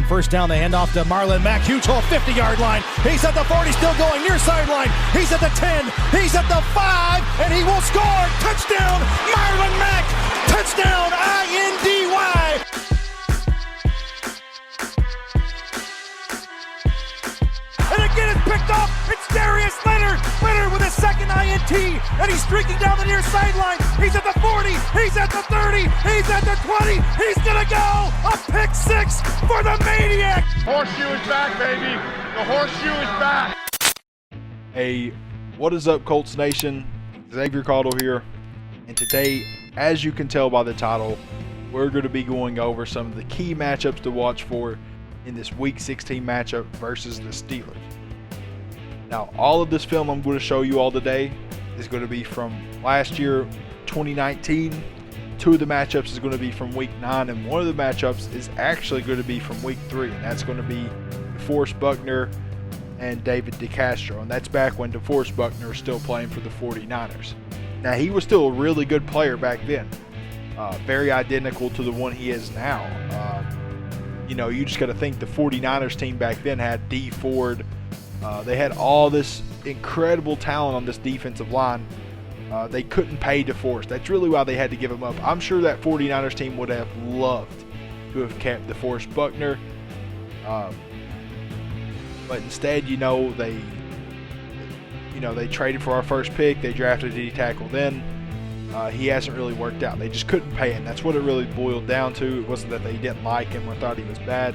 first down. They hand off to Marlon Mack. Huge hole, 50-yard line. He's at the 40, still going near sideline. He's at the 10. He's at the 5, and he will score. Touchdown, Marlon Mack. Touchdown, INDY. And again, it's picked up. It's Darius Leonard. Leonard with his second INT, and he's streaking down the near sideline. He's at the 40. He's at the 30. He's at the 20. He's gonna go. A pick six for the Maniac. Horseshoe is back, baby. The horseshoe is back. Hey, what is up, Colts Nation? Xzavier Caudill here, and today, as you can tell by the title, we're going to be going over some of the key matchups to watch for in this Week 16 matchup versus the Steelers. Now, all of this film I'm going to show you all today is going to be from last year, 2019. Two of the matchups is going to be from Week 9, and one of the matchups is actually going to be from Week 3, and that's going to be Deforest Buckner and David De Castro, and that's back when Deforest Buckner was still playing for the 49ers. Now, he was still a really good player back then, very identical to the one he is now. You just got to think the 49ers team back then had D Ford. They had all this incredible talent on this defensive line. They couldn't pay DeForest. That's really why they had to give him up. I'm sure that 49ers team would have loved to have kept DeForest Buckner. But instead, they traded for our first pick. They drafted a D tackle then. He hasn't really worked out. They just couldn't pay him. That's what it really boiled down to. It wasn't that they didn't like him or thought he was bad.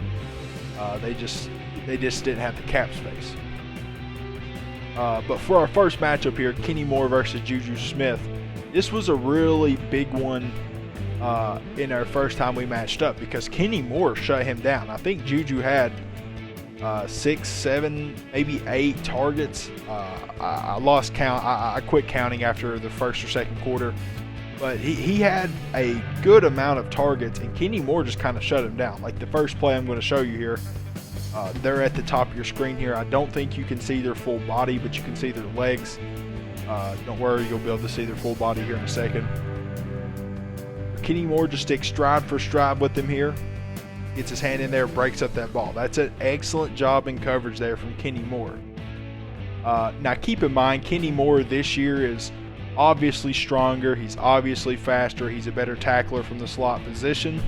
They just didn't have the cap space. But for our first matchup here, Kenny Moore versus Juju Smith, this was a really big one in our first time we matched up because Kenny Moore shut him down. I think Juju had 6, 7, maybe 8 targets. I lost count. I quit counting after the first or second quarter. But he had a good amount of targets, and Kenny Moore just kind of shut him down. Like the first play I'm going to show you here, they're at the top of your screen here. I don't think you can see their full body, but you can see their legs. Don't worry, you'll be able to see their full body here in a second. Kenny Moore just sticks stride for stride with him here. Gets his hand in there, breaks up that ball. That's an excellent job in coverage there from Kenny Moore. Now keep in mind, Kenny Moore this year is obviously stronger. He's obviously faster. He's a better tackler from the slot position.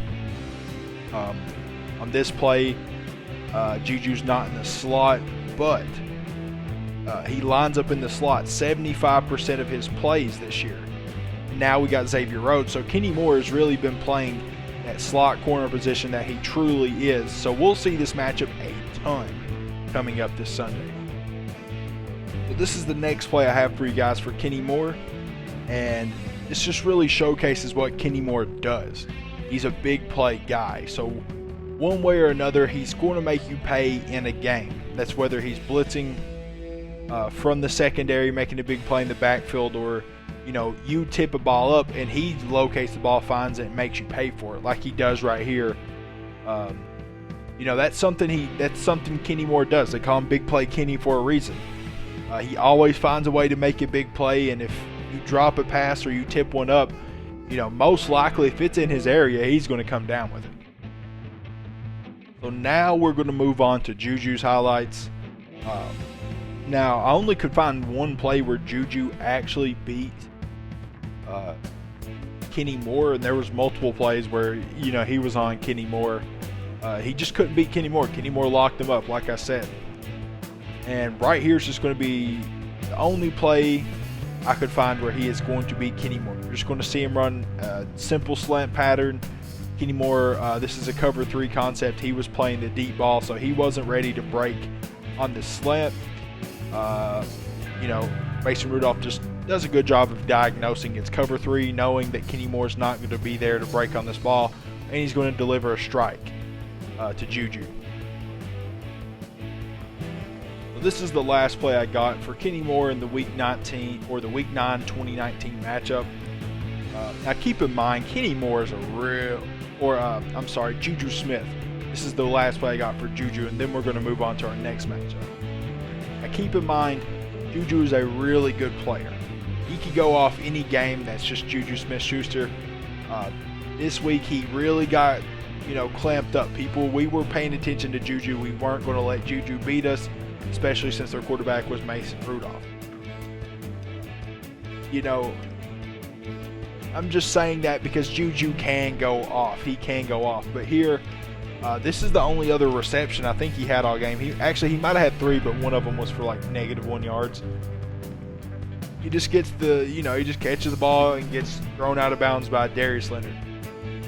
On this play, Juju's not in the slot, but he lines up in the slot 75% of his plays this year. Now we got Xzavier Rhodes, so Kenny Moore has really been playing that slot corner position that he truly is. So we'll see this matchup a ton coming up this Sunday. So this is the next play I have for you guys for Kenny Moore, and this just really showcases what Kenny Moore does. He's a big play guy, so one way or another he's going to make you pay in a game. That's whether he's blitzing from the secondary, making a big play in the backfield, or you tip a ball up and he locates the ball, finds it, and makes you pay for it, like he does right here. That's something Kenny Moore does. They call him Big Play Kenny for a reason. He always finds a way to make a big play, and if you drop a pass or you tip one up, most likely if it's in his area, he's going to come down with it. So now we're going to move on to Juju's highlights. Now, I only could find one play where Juju actually beat Kenny Moore, and there was multiple plays where he was on Kenny Moore. He just couldn't beat Kenny Moore. Kenny Moore locked him up, like I said. And right here is just going to be the only play I could find where he is going to beat Kenny Moore. You're just going to see him run a simple slant pattern. Kenny Moore, this is a cover 3 concept. He was playing the deep ball, so he wasn't ready to break on the slant. Mason Rudolph just does a good job of diagnosing its cover 3, knowing that Kenny Moore's not going to be there to break on this ball, and he's going to deliver a strike to Juju. So this is the last play I got for Kenny Moore in the Week 19 or the Week 9 2019 matchup. Now keep in mind, Kenny Moore is Juju Smith. This is the last play I got for Juju, and then we're going to move on to our next matchup. Now keep in mind, Juju is a really good player. He could go off any game that's just Juju Smith-Schuster. This week he really got clamped up. We were paying attention to Juju. We weren't going to let Juju beat us, especially since their quarterback was Mason Rudolph. I'm just saying that because Juju can go off. He can go off. But here, this is the only other reception I think he had all game. He might have had 3, but one of them was for like -1 yards. He just gets he just catches the ball and gets thrown out of bounds by Darius Leonard.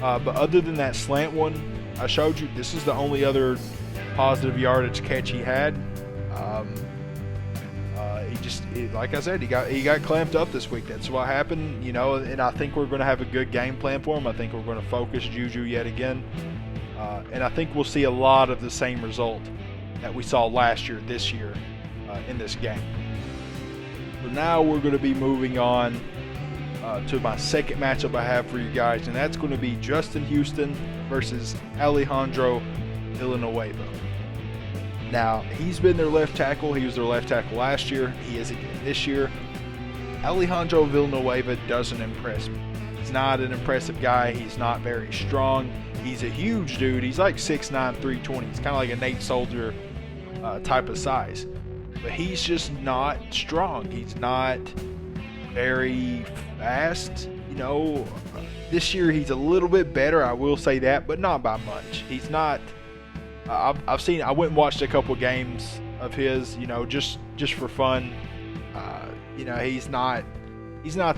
But other than that slant one I showed you, this is the only other positive yardage catch he had. Like I said, he got clamped up this week. That's what happened, and I think we're going to have a good game plan for him. I think we're going to focus Juju yet again. And I think we'll see a lot of the same result that we saw last year, this year, in this game. So now we're going to be moving on to my second matchup I have for you guys, and that's going to be Justin Houston versus Alejandro Villanueva. Now, he's been their left tackle. He was their left tackle last year. He is again this year. Alejandro Villanueva doesn't impress me. He's not an impressive guy. He's not very strong. He's a huge dude. He's like 6'9", 320. He's kind of like a Nate Soldier type of size. But he's just not strong. He's not very fast. This year he's a little bit better, I will say that, but not by much. He's not. I went and watched a couple games of his, just for fun. He's not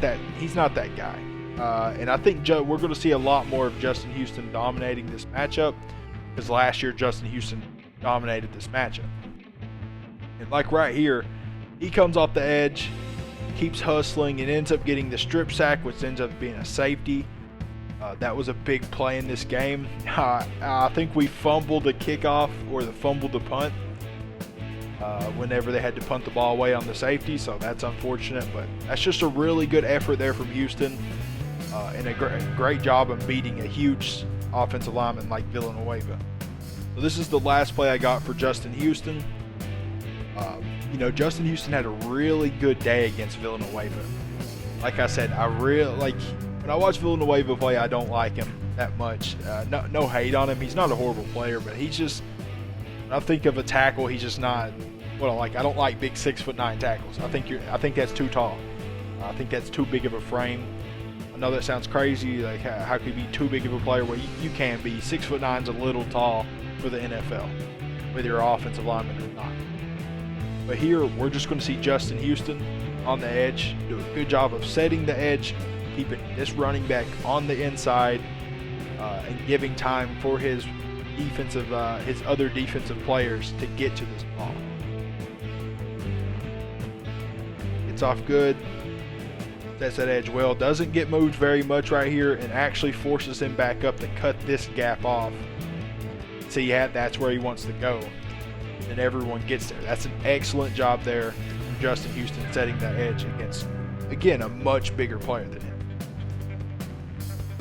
that guy. And I think we're going to see a lot more of Justin Houston dominating this matchup, because last year Justin Houston dominated this matchup. And like right here, he comes off the edge, keeps hustling, and ends up getting the strip sack, which ends up being a safety. That was a big play in this game. I think we fumbled the kickoff or fumbled the punt whenever they had to punt the ball away on the safety, so that's unfortunate. But that's just a really good effort there from Houston, and a great job of beating a huge offensive lineman like Villanueva. So this is the last play I got for Justin Houston. Justin Houston had a really good day against Villanueva. Like I said, when I watch Villanueva play, I don't like him that much. No hate on him. He's not a horrible player, but he's just, when I think of a tackle, he's just not what I like. I don't like big 6'9" tackles. I think that's too tall. I think that's too big of a frame. I know that sounds crazy. Like, how could you be too big of a player? Well, you can be. 6'9" is a little tall for the NFL, whether you're an offensive lineman or not. But here, we're just going to see Justin Houston on the edge do a good job of setting the edge, keeping this running back on the inside, and giving time for his other defensive players to get to this ball. Gets off good, sets that edge well, doesn't get moved very much right here, and actually forces him back up to cut this gap off. See, that's where he wants to go, and everyone gets there. That's an excellent job there from Justin Houston, setting that edge against, again, a much bigger player than him.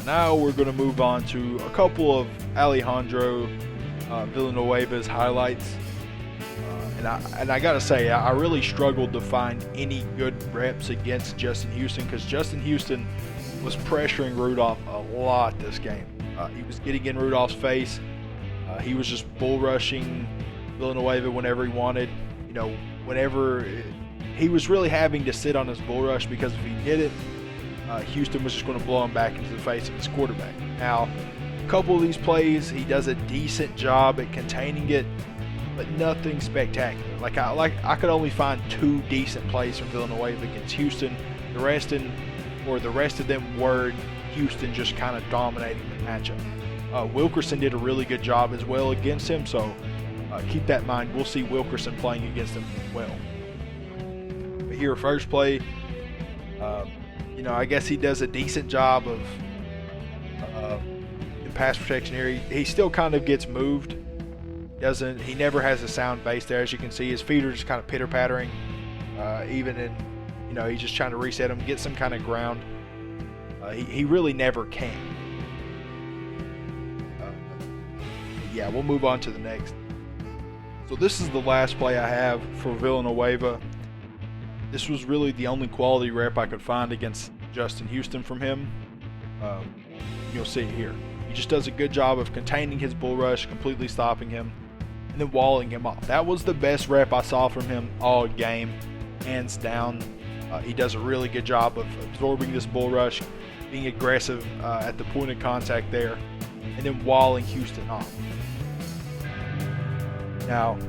Now we're going to move on to a couple of Alejandro Villanueva's highlights. And I got to say, I really struggled to find any good reps against Justin Houston, because Justin Houston was pressuring Rudolph a lot this game. He was getting in Rudolph's face. He was just bull rushing Villanueva whenever he wanted. Whenever he was really having to sit on his bull rush, because if he didn't, Houston was just going to blow him back into the face of his quarterback. Now, a couple of these plays, he does a decent job at containing it, but nothing spectacular. I could only find 2 decent plays from Villanueva against Houston. The rest of them were Houston just kind of dominating the matchup. Wilkerson did a really good job as well against him, so keep that in mind. We'll see Wilkerson playing against him as well. But here, first play, I guess he does a decent job of in pass protection here. He still kind of gets moved. He never has a sound base there. As you can see, his feet are just kind of pitter-pattering. Even in, he's just trying to reset him, get some kind of ground. He really never can. Yeah, we'll move on to the next. So this is the last play I have for Villanueva. This was really the only quality rep I could find against Justin Houston from him. You'll see it here. He just does a good job of containing his bull rush, completely stopping him, and then walling him off. That was the best rep I saw from him all game, hands down. He does a really good job of absorbing this bull rush, being aggressive at the point of contact there, and then walling Houston off. Now,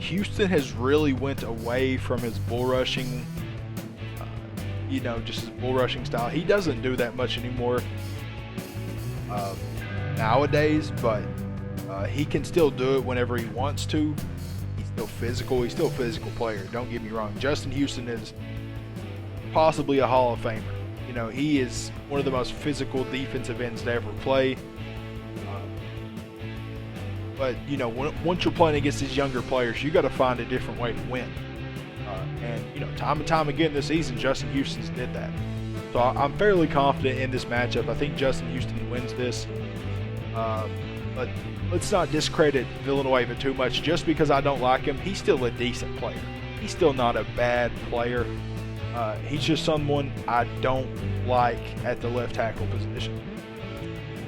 Houston has really went away from his bull rushing, just his bull rushing style. He doesn't do that much anymore nowadays, but he can still do it whenever he wants to. He's still physical. He's still a physical player. Don't get me wrong. Justin Houston is possibly a Hall of Famer. He is one of the most physical defensive ends to ever play. But, once you're playing against these younger players, you got to find a different way to win. And, time and time again this season, Justin Houston's did that. So I'm fairly confident in this matchup. I think Justin Houston wins this. But let's not discredit Villanueva too much. Just because I don't like him, he's still a decent player. He's still not a bad player. He's just someone I don't like at the left tackle position.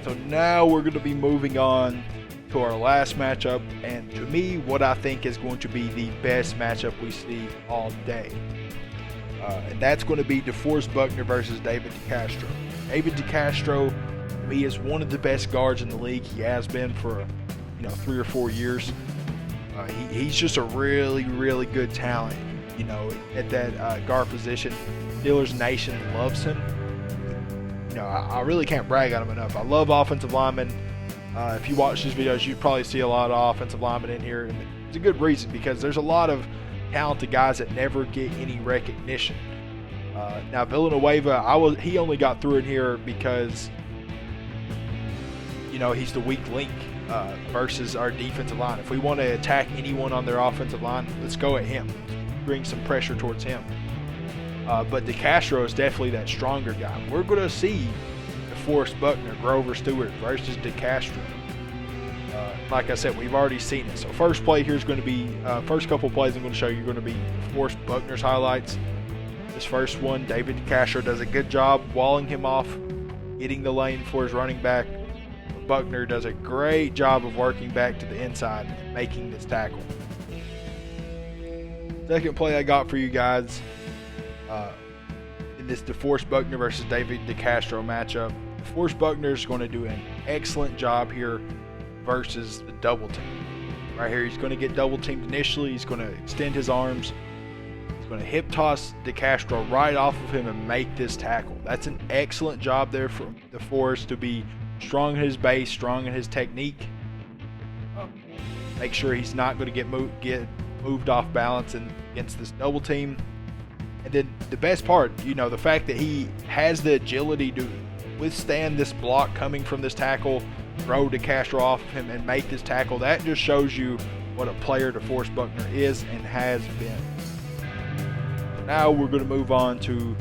So now we're going to be moving on to our last matchup, and to me, what I think is going to be the best matchup we see all day. And that's going to be Deforest Buckner versus David De Castro. David De Castro, he is one of the best guards in the league. He has been for 3 or 4 years. He's just a really, really good talent, at that guard position. Steelers Nation loves him. I really can't brag on him enough. I love offensive linemen. If you watch these videos, you probably see a lot of offensive linemen in here, and it's a good reason because there's a lot of talented guys that never get any recognition. Now Villanueva, he only got through in here because he's the weak link versus our defensive line. If we want to attack anyone on their offensive line, let's go at him. Bring some pressure towards him. But De Castro is definitely that stronger guy. We're going to see Deforest Buckner, Grover Stewart versus De Castro. Like I said, we've already seen it. So first play here is going to be, first couple plays I'm going to show you are going to be Deforest Buckner's highlights. This first one, David De Castro does a good job walling him off, hitting the lane for his running back. Buckner does a great job of working back to the inside and making this tackle. Second play I got for you guys in this Deforest Buckner versus David De Castro matchup. Deforest Buckner is going to do an excellent job here versus the double team. Right here, he's going to get double teamed initially. He's going to extend his arms. He's going to hip toss De Castro right off of him and make this tackle. That's an excellent job there for Deforest to be strong in his base, strong in his technique. Make sure he's not going to get moved off balance against this double team. And then the best part, the fact that he has the agility to withstand this block coming from this tackle, throw De Castro off of him, and make this tackle. That just shows you what a player Deforest Buckner is and has been. So now we're going to move on to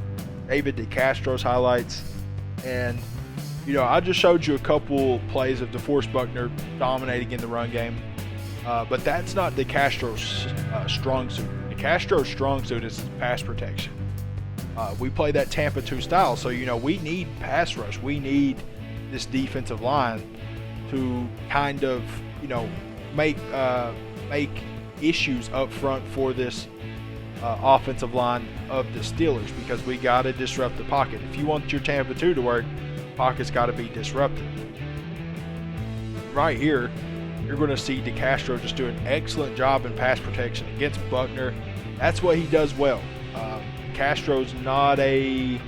David De Castro's highlights. And, I just showed you a couple plays of Deforest Buckner dominating in the run game. But that's not De Castro's strong suit. De Castro's strong suit is pass protection. We play that Tampa 2 style, so we need pass rush. We need this defensive line to kind of make issues up front for this offensive line of the Steelers, because we got to disrupt the pocket. If you want your Tampa 2 to work, the pocket's got to be disrupted. Right here, you're going to see De Castro just do an excellent job in pass protection against Buckner. That's what he does well. Castro's not a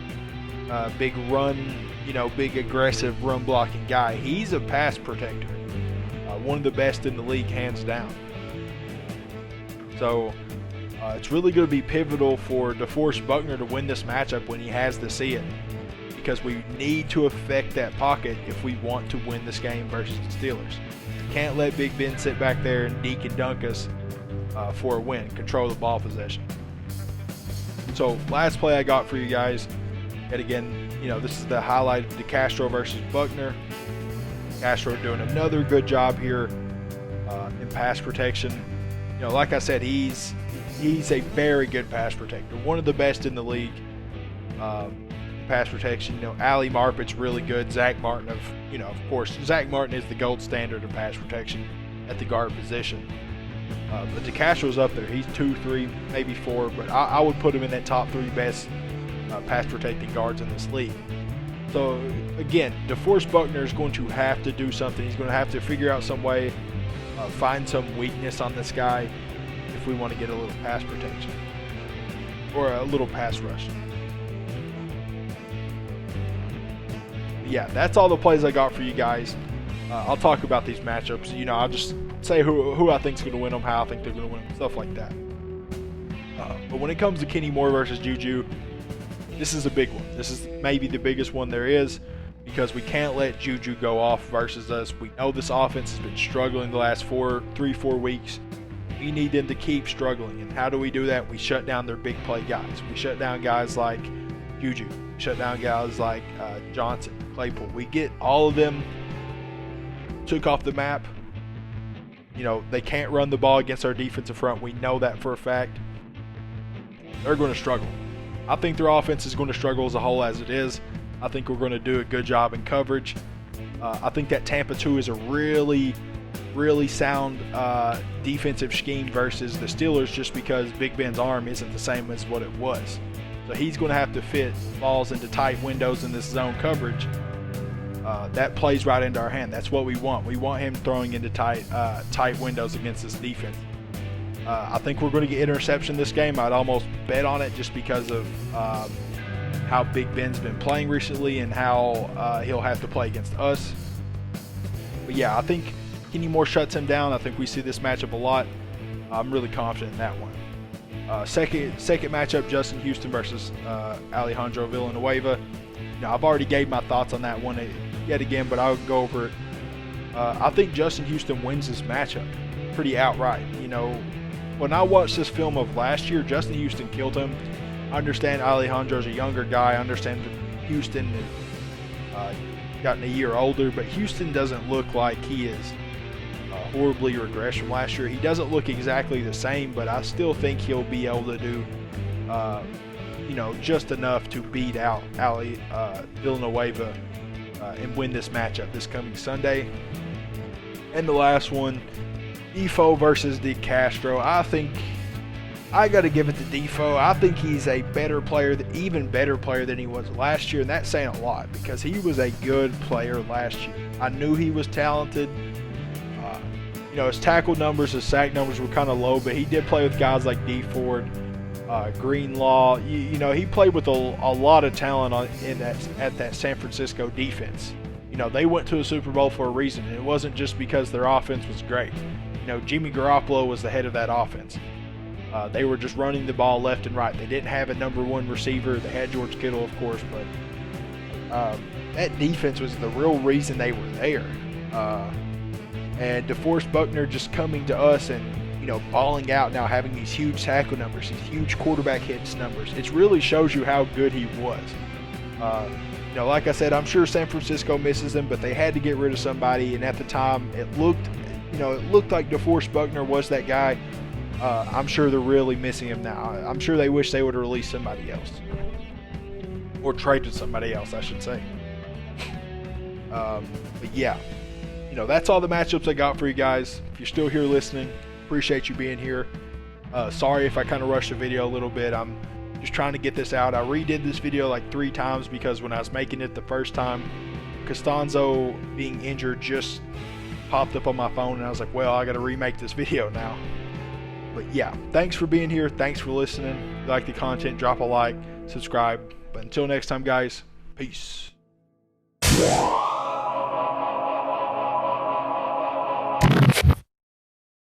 big run, big aggressive run blocking guy. He's a pass protector. One of the best in the league, hands down. So it's really going to be pivotal for Deforest Buckner to win this matchup when he has to see it, because we need to affect that pocket if we want to win this game versus the Steelers. Can't let Big Ben sit back there and deke and dunk us for a win. Control the ball possession. So last play I got for you guys, and again, this is the highlight of De Castro versus Buckner. Castro doing another good job here in pass protection. Like I said, he's a very good pass protector, one of the best in the league. pass protection. You know, Ali Marpet's really good. Zach Martin of course, Zach Martin is the gold standard of pass protection at the guard position. But De Castro's up there. He's 2, 3, maybe 4, but I would put him in that top 3 best pass protecting guards in this league. So again, Deforest Buckner is going to have to do something. He's going to have to figure out some way, find some weakness on this guy if we want to get a little pass protection or a little pass rush. Yeah, that's all the plays I got for you guys. I'll talk about these matchups. You know, I'll just say who I think is going to win them, how I think they're going to win them, stuff like that. But when it comes to Kenny Moore versus Juju, this is a big one. This is maybe the biggest one there is, because we can't let Juju go off versus us. We know this offense has been struggling the last 3-4 weeks. We need them to keep struggling. And how do we do that? We shut down their big play guys. We shut down guys like Juju. We shut down guys like Johnson, Claypool. We get all of them took off the map. You know, they can't run the ball against our defensive front. We know that for a fact. They're going to struggle. I think their offense is going to struggle as a whole as it is. I think we're going to do a good job in coverage. I think that Tampa 2 is a really, really sound defensive scheme versus the Steelers, just because Big Ben's arm isn't the same as what it was. So he's going to have to fit balls into tight windows in this zone coverage. That plays right into our hand. That's what we want. We want him throwing into tight windows against this defense. I think we're going to get interception this game. I'd almost bet on it just because of how Big Ben's been playing recently and how he'll have to play against us. But yeah, I think Kenny Moore shuts him down. I think we see this matchup a lot. I'm really confident in that one. Second matchup, Justin Houston versus Alejandro Villanueva. Now, I've already gave my thoughts on that one yet again, but I'll go over it. I think Justin Houston wins this matchup pretty outright. You know, when I watched this film of last year, Justin Houston killed him. I understand Alejandro's a younger guy. I understand Houston has gotten a year older, but Houston doesn't look like he is horribly regressed from last year. He doesn't look exactly the same, but I still think he'll be able to do just enough to beat out Villanueva and win this matchup this coming Sunday. And the last one, Defo versus De Castro. I think I got to give it to Defo. I think he's a better player, even better player than he was last year, and that's saying a lot because he was a good player last year. I knew he was talented. His tackle numbers, his sack numbers were kind of low, but he did play with guys like Deforest, Greenlaw. He played with a lot of talent at that San Francisco defense. They went to a Super Bowl for a reason, and it wasn't just because their offense was great. Jimmy Garoppolo was the head of that offense. They were just running the ball left and right. They didn't have a number one receiver. They had George Kittle, of course, but that defense was the real reason they were there. And Deforest Buckner just coming to us and balling out now, having these huge tackle numbers, these huge quarterback hits numbers. It really shows you how good he was. Like I said, I'm sure San Francisco misses him, but they had to get rid of somebody, and at the time it looked like Deforest Buckner was that guy. I'm sure they're really missing him now. I'm sure they wish they would have released somebody else. Or traded somebody else, I should say. But yeah, that's all the matchups I got for you guys. If you're still here listening, appreciate you being here. Sorry if I kind of rushed the video a little bit. I'm just trying to get this out. I redid this video like 3 times because when I was making it the first time, Costanzo being injured just popped up on my phone, and I was like, well, I got to remake this video now. But yeah, thanks for being here. Thanks for listening. If you like the content, drop a like, subscribe. But until next time, guys, peace.